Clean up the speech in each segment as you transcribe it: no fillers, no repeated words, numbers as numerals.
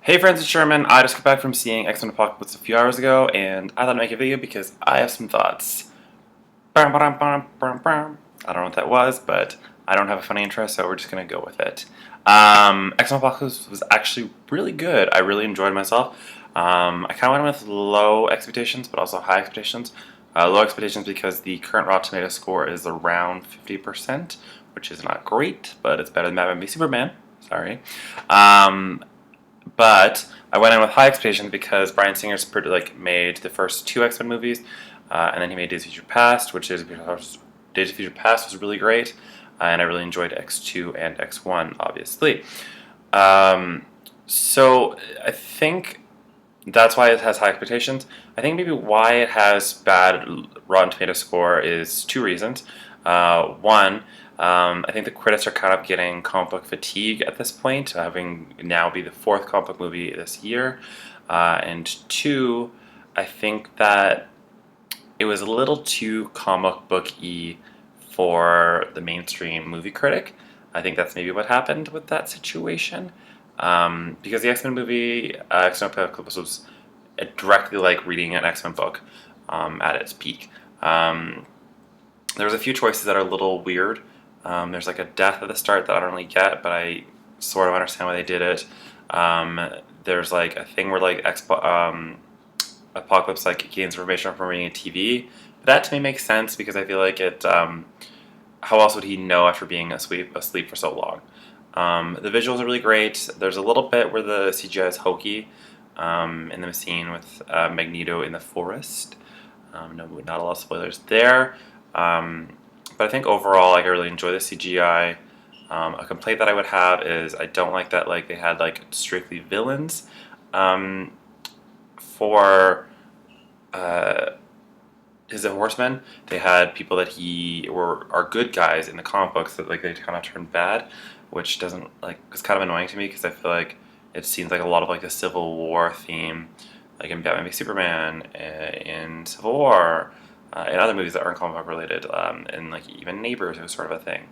Hey friends, it's Sherman. I just got back from seeing X-Men Apocalypse a few hours ago, and I thought I'd make a video because I have some thoughts. I don't know what that was, but I don't have a funny intro, so we're just gonna go with it. X-Men Apocalypse was actually really good. I really enjoyed myself. I kind of went with low expectations, but also high expectations. Low expectations because the current Rotten Tomato score is around 50%, which is not great, but it's better than Batman v Superman. Sorry. But I went in with high expectations because Bryan Singer's made the first two X-Men movies, and then he made Days of Future Past, Days of Future Past was really great, and I really enjoyed X2 and X1, obviously. So I think that's why it has high expectations. I think maybe why it has bad Rotten Tomato score is two reasons. One, I think the critics are kind of getting comic book fatigue at this point, having now be the fourth comic book movie this year. And two, I think that it was a little too comic book-y for the mainstream movie critic. I think that's maybe what happened with that situation. Because the X-Men movie, X-Men Apocalypse, was directly like reading an X-Men book at its peak. There was a few choices that are a little weird. There's like a death at the start that I don't really get, but I sort of understand why they did it. There's like a thing where Apocalypse like gains information from reading a TV. But that to me makes sense because I feel like it. How else would he know after being asleep for so long? The visuals are really great. There's a little bit where the CGI is hokey in the scene with Magneto in the forest. No, not a lot of spoilers there. But I think overall, like I really enjoy the CGI. A complaint that I would have is I don't like that like they had like strictly villains for his Horsemen. They had people that are good guys in the comic books that like they kind of turned bad, which doesn't like it's kind of annoying to me because I feel like it seems like a lot of like the Civil War theme, like in Batman v Superman, in Civil War, in other movies that aren't comic book related, and like even Neighbors was sort of a thing.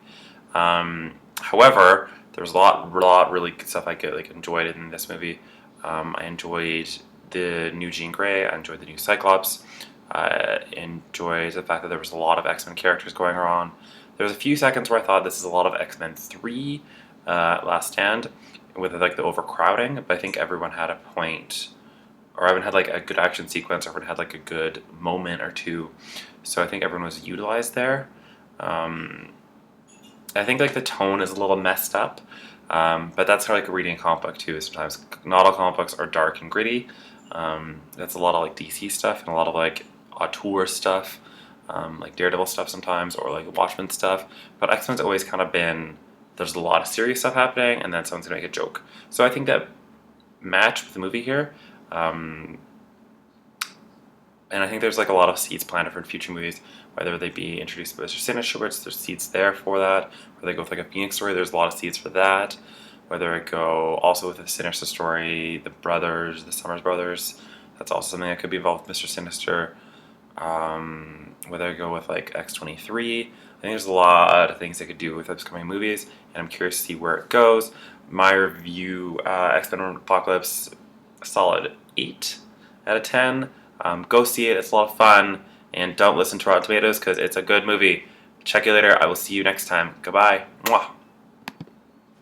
However, there was a lot really good stuff I could like enjoyed in this movie. I enjoyed the new Jean Grey. I enjoyed the new Cyclops. I enjoyed the fact that there was a lot of X-Men characters going on. There was a few seconds where I thought this is a lot of X-Men 3, Last Stand, with like the overcrowding, but I think everyone had a point, or everyone had like a good action sequence, or everyone had like a good moment or two. So I think everyone was utilized there. I think like the tone is a little messed up, but that's how like reading a comic book too. Sometimes not all comic books are dark and gritty. That's a lot of like DC stuff and a lot of like auteur stuff, like Daredevil stuff sometimes, or like Watchmen stuff. But X-Men's always kind of been there's a lot of serious stuff happening, and then someone's gonna make a joke. So I think that match with the movie here. And I think there's like a lot of seeds planted for future movies, whether they be introduced by Mr. Sinister, which there's seeds there for that, or they go with like a Phoenix story, there's a lot of seeds for that. Whether it go also with the Sinister story, the Summers brothers, that's also something that could be involved with Mr. Sinister. Whether it go with like X-23, I think there's a lot of things they could do with upcoming movies, and I'm curious to see where it goes. My review, X-Men Apocalypse, a solid 8 out of 10. Go see it, it's a lot of fun, and don't listen to Rotten Tomatoes because it's a good movie. Check you later, I will see you next time. Goodbye. Mwah.